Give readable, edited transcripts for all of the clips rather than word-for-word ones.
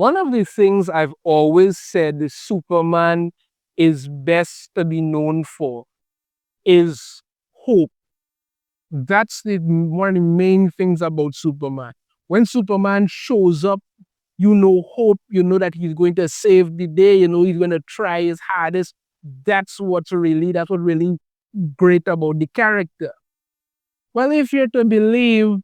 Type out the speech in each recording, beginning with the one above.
One of the things I've always said is Superman is best to be known for is hope. That's one of the main things about Superman. When Superman shows up, you know hope, you know that he's going to save the day, you know he's going to try his hardest. That's what really great about the character. Well, if you're to believe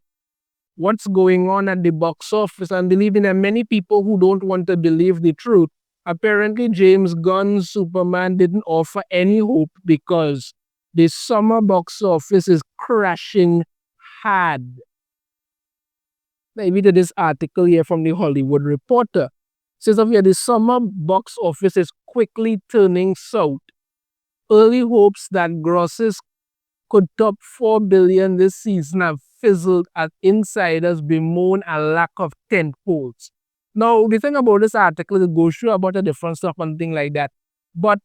what's going on at the box office and believing that many people who don't want to believe the truth, apparently James Gunn's Superman didn't offer any hope because the summer box office is crashing hard. Maybe to this article here from the Hollywood Reporter. Says of here, the summer box office is quickly turning south. Early hopes that grosses could top 4 billion this season have fizzled as insiders bemoan a lack of tentpoles. Now, the thing about this article is it goes through about the different stuff and things like that. But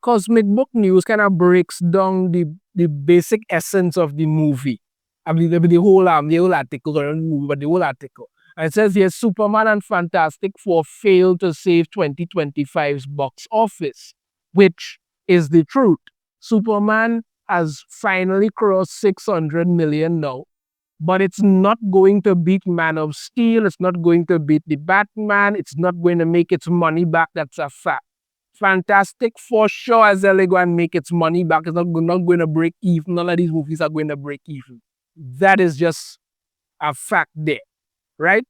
Cosmic Book News kind of breaks down the basic essence of the movie. I mean, the whole article, or movie, but the whole article. And it says here, Superman and Fantastic Four failed to save 2025's box office, which is the truth. Superman has finally crossed 600 million now, but it's not going to beat Man of Steel. It's not going to beat the Batman. It's not going to make its money back. That's a fact. Fantastic for sure as Elio go and make its money back. It's not going to break even. None of these movies are going to break even. That is just a fact there, right?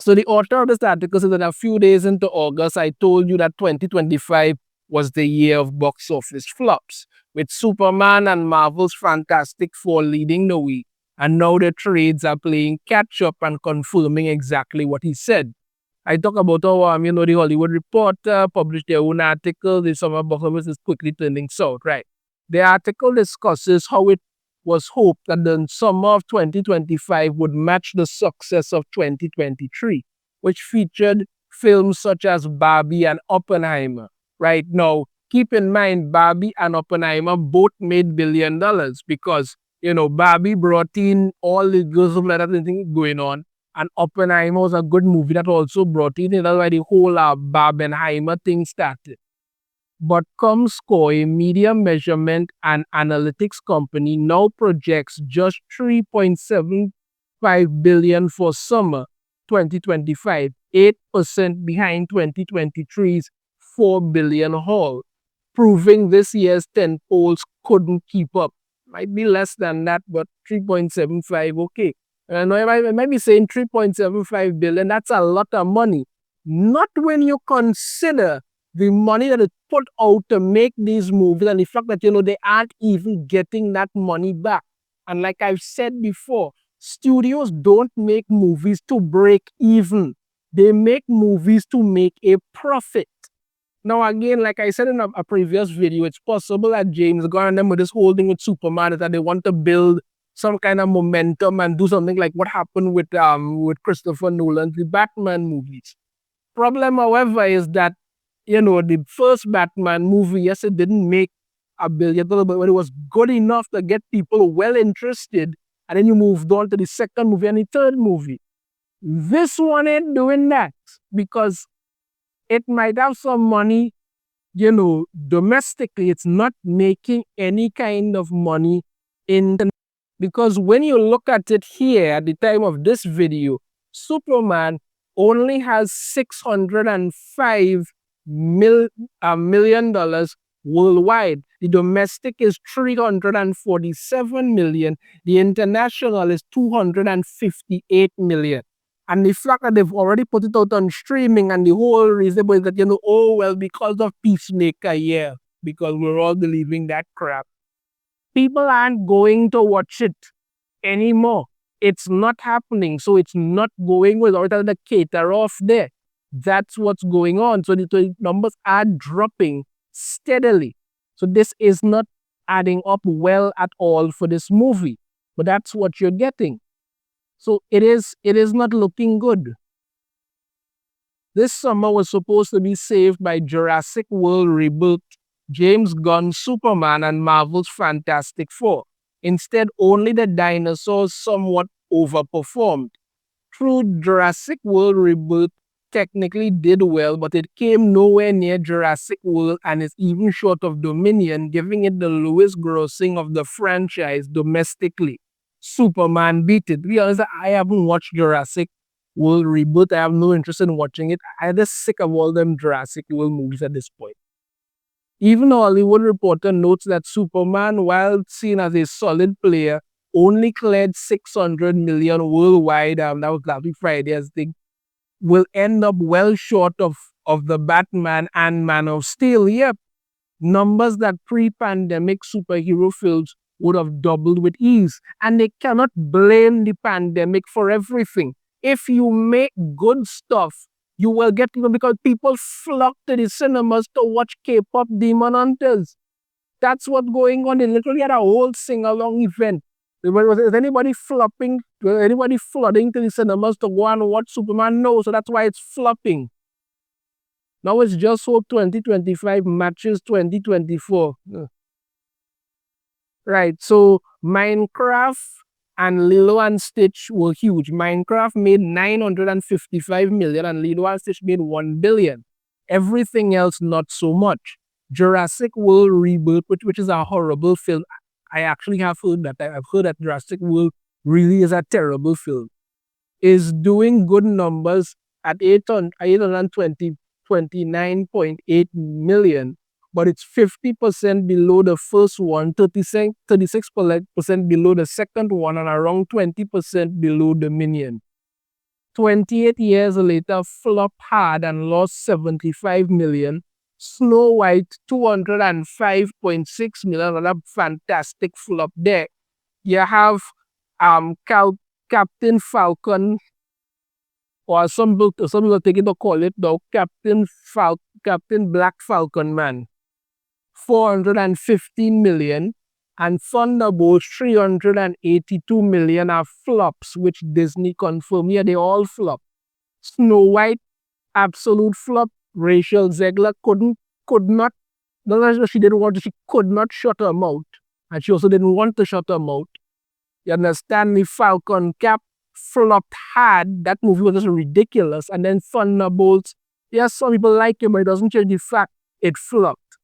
So the author of this article says that a few days into August, I told you that 2025 was the year of box office flops, with Superman and Marvel's Fantastic Four leading the way. And now the trades are playing catch up and confirming exactly what he said. I talk about how, the Hollywood Reporter published their own article, the summer box office is quickly turning south, right? The article discusses how it was hoped that the summer of 2025 would match the success of 2023, which featured films such as Barbie and Oppenheimer. Right now, keep in mind, Barbie and Oppenheimer both made $1 billion because, Barbie brought in all the girls of letters and things going on. And Oppenheimer was a good movie that also brought in. That's why the whole Barbenheimer thing started. But Comscore, a media measurement and analytics company, now projects just $3.75 billion for summer 2025, 8% behind 2023's $4 billion haul, proving this year's tentpoles couldn't keep up. Might be less than that, but 3.75, okay. I know I might be saying 3.75 billion, that's a lot of money. Not when you consider the money that is put out to make these movies and the fact that, they aren't even getting that money back. And like I've said before, studios don't make movies to break even. They make movies to make a profit. Now, again, like I said in a previous video, it's possible that James Gunn and them with this whole thing with Superman is that they want to build some kind of momentum and do something like what happened with Christopher Nolan's the Batman movies. Problem, however, is that, the first Batman movie, yes, it didn't make $1 billion, but it was good enough to get people well interested. And then you moved on to the second movie and the third movie. This one ain't doing that because it might have some money, domestically. It's not making any kind of money because when you look at it here at the time of this video, Superman only has $605 million worldwide. The domestic is $347 million. The international is $258 million. And the fact that they've already put it out on streaming and the whole reason is that, because of Peacemaker, yeah, because we're all believing that crap. People aren't going to watch it anymore. It's not happening. So it's not going without the cater off there. That's what's going on. So the numbers are dropping steadily. So this is not adding up well at all for this movie. But that's what you're getting. So it is not looking good. This summer was supposed to be saved by Jurassic World reboot, James Gunn's Superman, and Marvel's Fantastic Four. Instead, only the dinosaurs somewhat overperformed. True, Jurassic World reboot technically did well, but it came nowhere near Jurassic World and is even short of Dominion, giving it the lowest grossing of the franchise domestically. Superman beat it. To be honest, I haven't watched Jurassic World reboot. I have no interest in watching it. I'm just sick of all them Jurassic World movies at this point. Even a Hollywood Reporter notes that Superman, while seen as a solid player, only cleared 600 million worldwide. That was last week Friday, as they will end up well short of the Batman and Man of Steel. Yep, numbers that pre-pandemic superhero films would have doubled with ease. And they cannot blame the pandemic for everything. If you make good stuff, you will get people because people flock to the cinemas to watch K-pop Demon Hunters. That's what's going on. They literally had a whole sing-along event. Was anybody flopping? Was anybody flooding to the cinemas to go and watch Superman? No, so that's why it's flopping. Now it's just hope 2025 matches 2024. Right, so Minecraft and Lilo and Stitch were huge. Minecraft made 955 million and Lilo and Stitch made 1 billion. Everything else, not so much. Jurassic World Reboot, which is a horrible film. I actually have heard that. I've heard that Jurassic World really is a terrible film. Is doing good numbers at 829.8 million, but it's 50% below the first one, 36% below the second one, and around 20% below Dominion. 28 years later, flop hard and lost 75 million. Snow White, 205.6 million, another fantastic flop there. You have Captain Falcon, or some people take it to call it though, Captain Black Falcon Man, 415 million, and Thunderbolts, 382 million are flops, which Disney confirmed. Yeah, they all flop. Snow White, absolute flop. Rachel Zegler could not, she didn't want to, she could not shut her mouth. And she also didn't want to shut her mouth. You understand me? Falcon Cap flopped hard. That movie was just ridiculous. And then Thunderbolts, yes, some people like it, but it doesn't change the fact it flopped.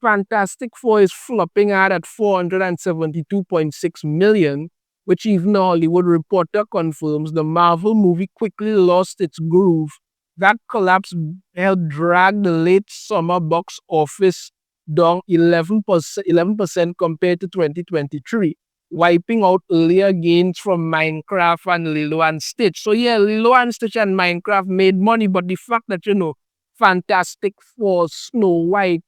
Fantastic Four is flopping hard at 472.6 million, which even the Hollywood Reporter confirms. The Marvel movie quickly lost its groove. That collapse helped drag the late summer box office down 11% compared to 2023, wiping out earlier gains from Minecraft and Lilo and Stitch. So yeah, Lilo and Stitch and Minecraft made money, but the fact that, Fantastic Four, Snow White,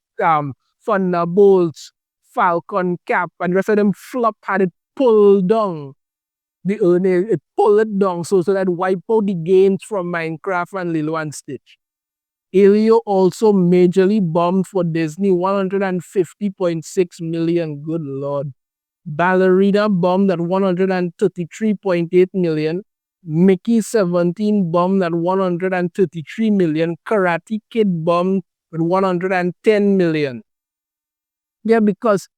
Thunderbolts, Falcon Cap, and the rest of them flop had it pulled down. The earnings, it pulled it down so that wipe out the gains from Minecraft and Lilo and Stitch. Elio also majorly bombed for Disney, 150.6 million, good lord. Ballerina bombed at 133.8 million. Mickey 17 bombed at 133 million. Karate Kid bombed with 110 million. Yeah, because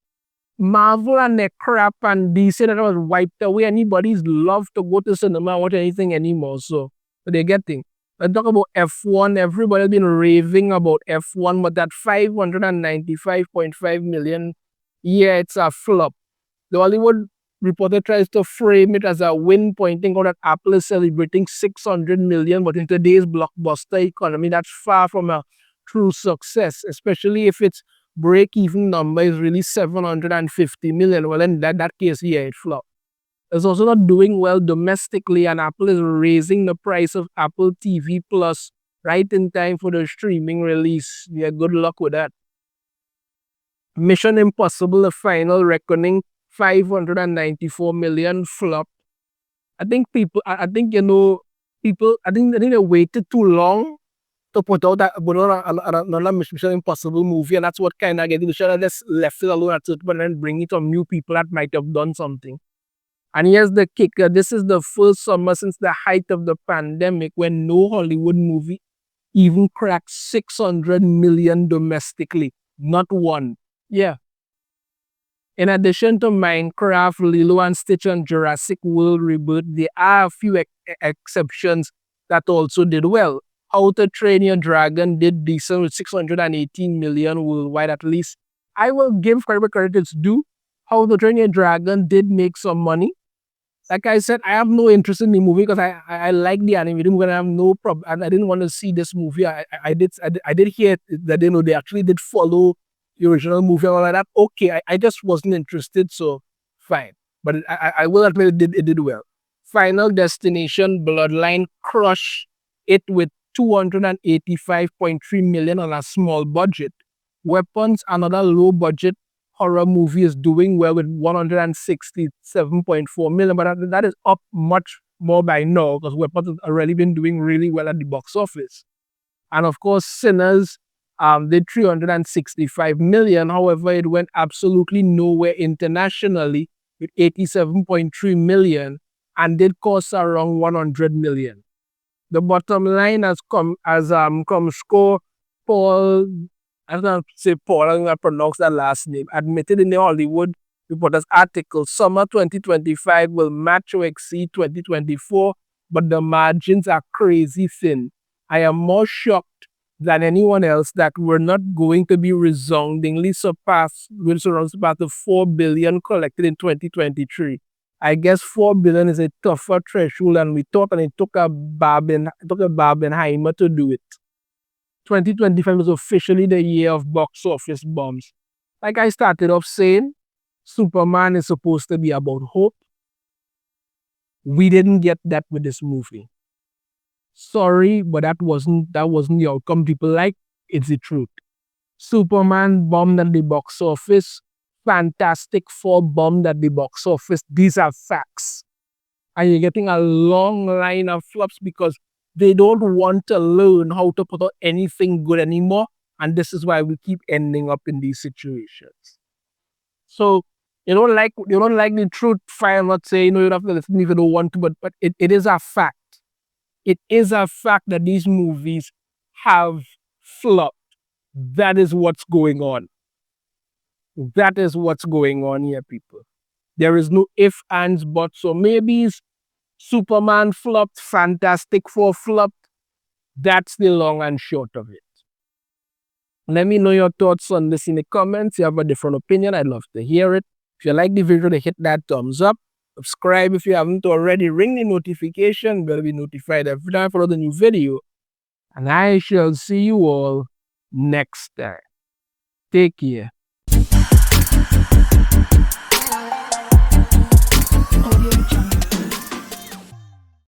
Marvel and their crap and DC that was wiped away. Anybody's love to go to cinema or watch anything anymore. So, what they're getting. Let's talk about F1. Everybody's been raving about F1, but that 595.5 million, yeah, it's a flop. The Hollywood Reporter tries to frame it as a win, pointing out that Apple is celebrating 600 million, but in today's blockbuster economy, that's far from a true success, especially if its break-even number is really 750 million. Well, in that case, yeah, it flopped. It's also not doing well domestically, and Apple is raising the price of Apple TV Plus right in time for the streaming release. Yeah, good luck with that. Mission Impossible: The Final Reckoning, 594 million flop. I think they waited too long to put out another Mission Impossible movie, and that's what kind of getting the show. Just left it alone at certain point and bring it on new people that might have done something. And here's the kicker. This is the first summer since the height of the pandemic when no Hollywood movie even cracked 600 million domestically. Not one. Yeah. In addition to Minecraft, Lilo and Stitch, and Jurassic World Reboot, there are a few exceptions that also did well. How to Train Your Dragon did decent with 618 million worldwide at least. I will give credit where credit is due. How to Train Your Dragon did make some money. Like I said, I have no interest in the movie because I like the animated movie and I have no problem. And I didn't want to see this movie. I did hear that they actually did follow the original movie and all like that. Okay, I just wasn't interested, so fine. But I will admit it did well. Final Destination Bloodline crushed it with 285.3 million on a small budget. Weapons, another low budget horror movie, is doing well with 167.4 million, but that is up much more by now because Weapons has already been doing really well at the box office. And of course, Sinners did 365 million. However, it went absolutely nowhere internationally with 87.3 million and did cost around 100 million. The bottom line has come score Paul, I don't know how to say Paul, I don't know how to pronounce that last name, admitted in the Hollywood Reporter's article, summer 2025 will match or exceed 2024, but the margins are crazy thin. I am more shocked than anyone else that we're not going to be resoundingly surpass the 4 billion collected in 2023. I guess 4 billion is a tougher threshold than we thought, and it took a Barbenheimer to do it. 2025 was officially the year of box office bombs. Like I started off saying, Superman is supposed to be about hope. We didn't get that with this movie. Sorry, but that wasn't the outcome people like. It's the truth. Superman bombed at the box office. Fantastic Four bombed at the box office. These are facts. And you're getting a long line of flops because they don't want to learn how to put out anything good anymore. And this is why we keep ending up in these situations. So you don't like the truth, fine, not say, you don't have to listen if you don't want to, but it is a fact. It is a fact that these movies have flopped. That is what's going on. That is what's going on here, people. There is no if, ands, buts, or maybes. Superman flopped, Fantastic Four flopped. That's the long and short of it. Let me know your thoughts on this in the comments. If you have a different opinion, I'd love to hear it. If you like the video, then hit that thumbs up. Subscribe if you haven't already. Ring the notification bell to be notified every time I upload a new video. And I shall see you all next time. Take care.